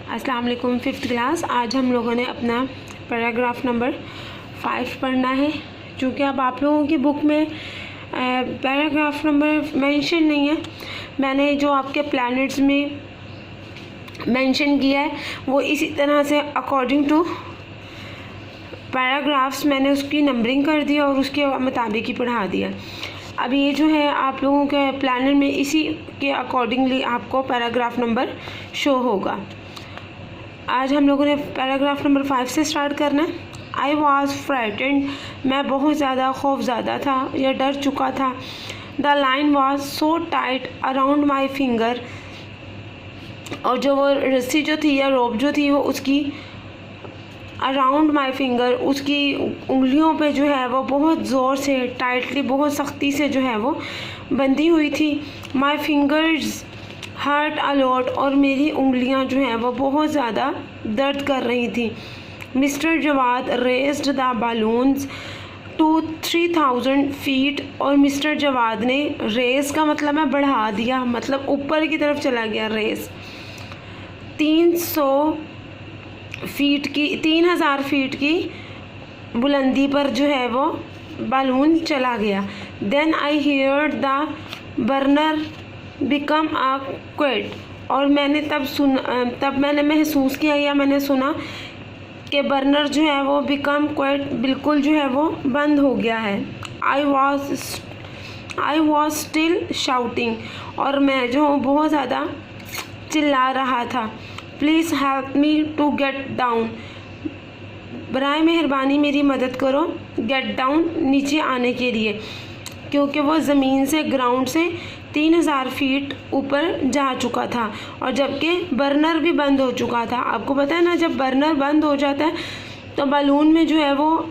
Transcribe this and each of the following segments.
अस्सलाम वालेकुम। 5th class. आज हम लोगों ने अपना पैराग्राफ नंबर 5 पढ़ना है। चूँकि अब आप लोगों की बुक में पैराग्राफ नंबर मेंशन नहीं है, मैंने जो आपके प्लैनेट्स में मेंशन किया है वो इसी तरह से अकॉर्डिंग टू पैराग्राफ्स मैंने उसकी नंबरिंग कर दी और उसके मुताबिक ही पढ़ा दिया। अब ये जो है आप लोगों के प्लानर में इसी के अकॉर्डिंगली आपको पैराग्राफ नंबर शो होगा। आज हम लोगों ने पैराग्राफ नंबर 5 से स्टार्ट करना है। आई वॉज फ्राइटेंड, मैं बहुत ज़्यादा खौफज़दा था या डर चुका था। The line was so tight around my finger, और जो वो रस्सी जो थी या रोप जो थी वो उसकी अराउंड माई फिंगर, उसकी उंगलियों पे जो है वो बहुत ज़ोर से टाइटली, बहुत सख्ती से जो है वो बंधी हुई थी। My fingers hurt a lot, और मेरी उंगलियां जो हैं वो बहुत ज़्यादा दर्द कर रही थी। Mister Jawad raised the balloons to 3000 feet, और मिस्टर जवाद ने रेस का मतलब है बढ़ा दिया, मतलब ऊपर की तरफ चला गया रेस। 3000 फीट की बुलंदी पर जो है वो बालून चला गया। Then I heard the burner become a quiet, और मैंने तब मैंने महसूस किया या मैंने सुना कि बर्नर जो है वो बिकम क्वेट, बिल्कुल जो है वो बंद हो गया है। आई वॉज स्टिल शाउटिंग, और मैं जो हूँ बहुत ज़्यादा चिल्ला रहा था। Please help me to get down, बराए मेहरबानी मेरी मदद करो गेट डाउन, नीचे आने के लिए, क्योंकि वो ज़मीन से, ग्राउंड से 3000 फीट ऊपर जा चुका था और जबकि बर्नर भी बंद हो चुका था। आपको पता है ना, जब बर्नर बंद हो जाता है तो बलून में जो है वो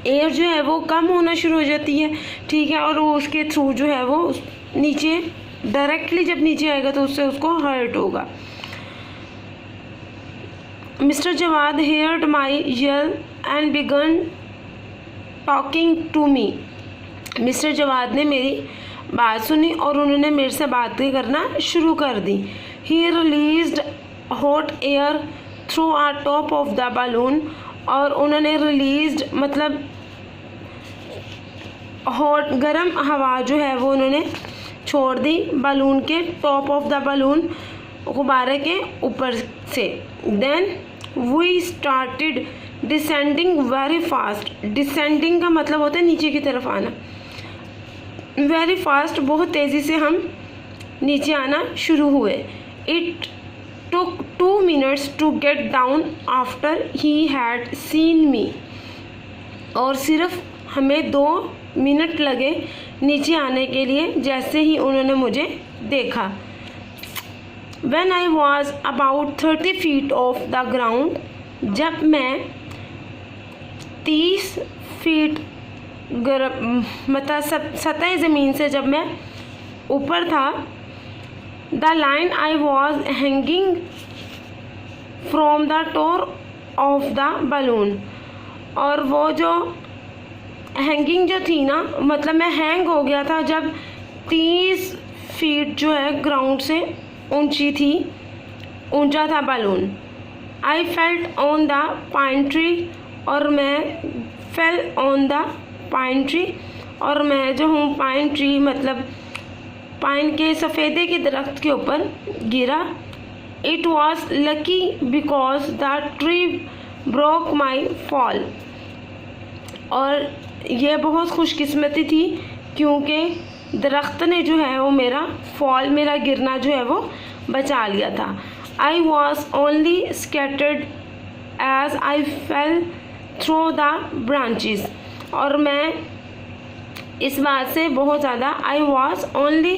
एयर जो है वो कम होना शुरू हो जाती है, ठीक है, और वो उसके थ्रू जो है वो नीचे डायरेक्टली जब नीचे आएगा तो उससे उसको हर्ट होगा। Mister Jawad heard my yell and began talking to me, mister Jawad ने मेरी बात सुनी और उन्होंने मेरे से बातें करना शुरू कर दी। He released hot air through a top of the balloon, और उन्होंने रिलीज्ड मतलब हॉट गर्म हवा जो है वो उन्होंने छोड़ दी बलून के टॉप ऑफ द बलून, गुब्बारे के ऊपर से। Then we started descending very fast, descending का मतलब होता है नीचे की तरफ आना, वेरी फास्ट बहुत तेज़ी से हम नीचे आना शुरू हुए। It took 2 minutes to get down after he had seen me, और सिर्फ हमें 2 मिनट लगे नीचे आने के लिए जैसे ही उन्होंने मुझे देखा। When I was about 30 feet off the ground, जब मैं 30 फीट मतलब सतह ज़मीन से जब मैं ऊपर था, the line I was hanging from the top of the balloon, और वो जो हैंगिंग जो थी ना, मतलब मैं हैंग हो गया था जब 30 फीट जो है ग्राउंड से ऊंचा था balloon. I felt on the pine tree, और मैं fell on the pine tree, और मैं जो हूँ पाइन ट्री मतलब पाइन के सफ़ेदे के दरख्त के ऊपर गिरा। It was lucky because the tree broke my fall, और यह बहुत खुशकिस्मती थी क्योंकि दरख्त ने जो है वो मेरा फॉल, मेरा गिरना जो है वो बचा लिया था। I was only scattered as I fell through the branches, और मैं इस बात से बहुत ज़्यादा, I was only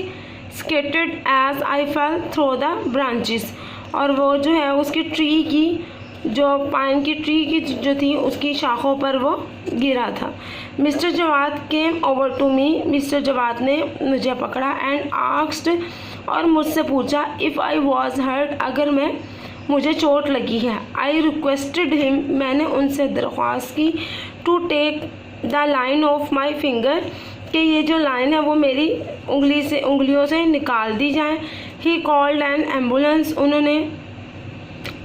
scattered as I fell through the branches, और वो जो है उसकी ट्री की, जो पाइन की ट्री की जो थी उसकी शाखों पर वो गिरा था। Mister Jawad came over to me, mister Jawad ने मुझे पकड़ा एंड आस्क्ड, और मुझसे पूछा इफ़ आई वॉज हर्ट, अगर मुझे चोट लगी है। आई रिक्वेस्टेड हिम, मैंने उनसे दरख्वास्त की, to take the line of my finger, कि ये जो लाइन है वो मेरी उंगलियों से निकाल दी जाए। ही कॉल्ड एन एम्बुलेंस, उन्होंने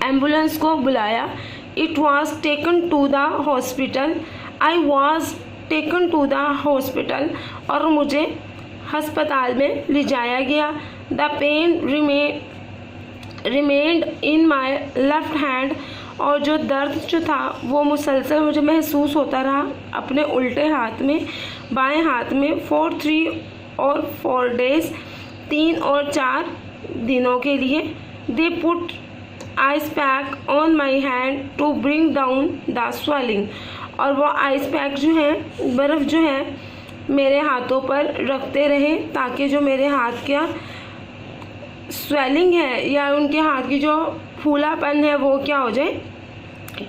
एम्बुलेंस को बुलाया। It was taken to the hospital. I was taken to the hospital, और मुझे अस्पताल में ले जाया गया। The pain remained in my left hand, और जो दर्द जो था वो मुसलसल मुझे महसूस होता रहा अपने उल्टे हाथ में, बाएं हाथ में, फॉर 3 और 4 days, 3 और 4 दिनों के लिए। They put ice pack on my hand to bring down the swelling, और वो आइस पैक जो है, बर्फ़ जो है मेरे हाथों पर रखते रहे ताकि जो मेरे हाथ का स्वेलिंग है या उनके हाथ की जो फूलापन है वो क्या हो जाए,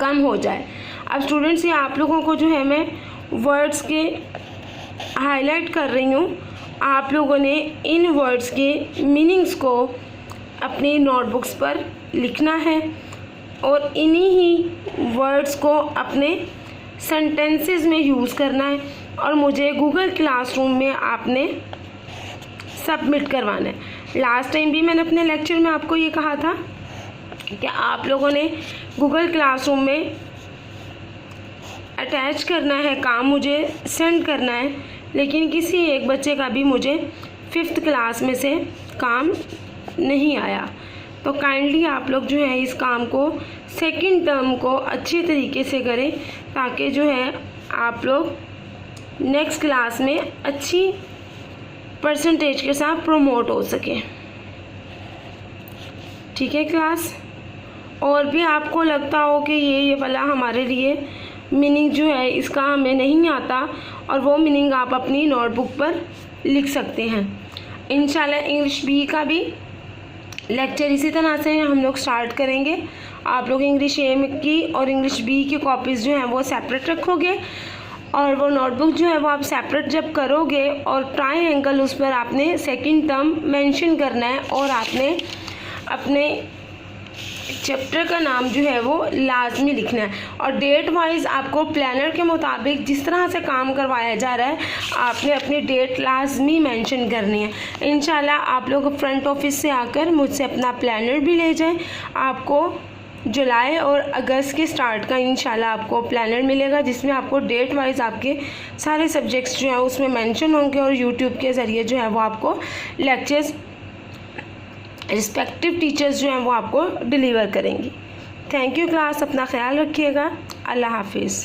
कम हो जाए। अब स्टूडेंट्स, ये आप लोगों को जो है मैं वर्ड्स के हाईलाइट कर रही हूँ। आप लोगों ने इन वर्ड्स के मीनिंग्स को अपनी नोटबुक्स पर लिखना है और इन्हीं ही वर्ड्स को अपने सेंटेंसेस में यूज़ करना है, और मुझे गूगल क्लासरूम में आपने सबमिट करवाना है। लास्ट टाइम भी मैंने अपने लेक्चर में आपको ये कहा था कि आप लोगों ने गूगल क्लासरूम में अटैच करना है, काम मुझे सेंड करना है, लेकिन किसी एक बच्चे का भी मुझे 5th क्लास में से काम नहीं आया। तो काइंडली आप लोग जो है इस काम को सेकंड टर्म को अच्छे तरीके से करें ताकि जो है आप लोग नेक्स्ट क्लास में अच्छी परसेंटेज के साथ प्रमोट हो सके। ठीक है क्लास? और भी आपको लगता हो कि ये वाला हमारे लिए मीनिंग जो है इसका हमें नहीं आता, और वो मीनिंग आप अपनी नोटबुक पर लिख सकते हैं। इंशाल्लाह इंग्लिश बी का भी लेक्चर इसी तरह से हम लोग स्टार्ट करेंगे। आप लोग इंग्लिश ए की और इंग्लिश बी की कॉपीज़ जो हैं वो सेपरेट रखोगे, और वो नोटबुक जो है वो आप सेपरेट जब करोगे और ट्रायंगल उस पर आपने सेकंड टर्म मेंशन करना है, और आपने अपने चैप्टर का नाम जो है वो लाजमी लिखना है, और डेट वाइज आपको प्लानर के मुताबिक जिस तरह से काम करवाया जा रहा है आपने अपनी डेट लाजमी मेंशन करनी है। इंशाल्लाह आप लोग फ्रंट ऑफिस से आकर मुझसे अपना प्लानर भी ले जाएं। आपको जुलाई और अगस्त के स्टार्ट का इंशाल्लाह आपको प्लानर मिलेगा, जिसमें आपको डेट वाइज आपके सारे सब्जेक्ट्स जो हैं उसमें मेंशन होंगे, और यूट्यूब के ज़रिए जो है वो आपको लेक्चर्स रिस्पेक्टिव टीचर्स जो हैं वो आपको डिलीवर करेंगी। थैंक यू क्लास, अपना ख्याल रखिएगा। अल्लाह हाफिज़।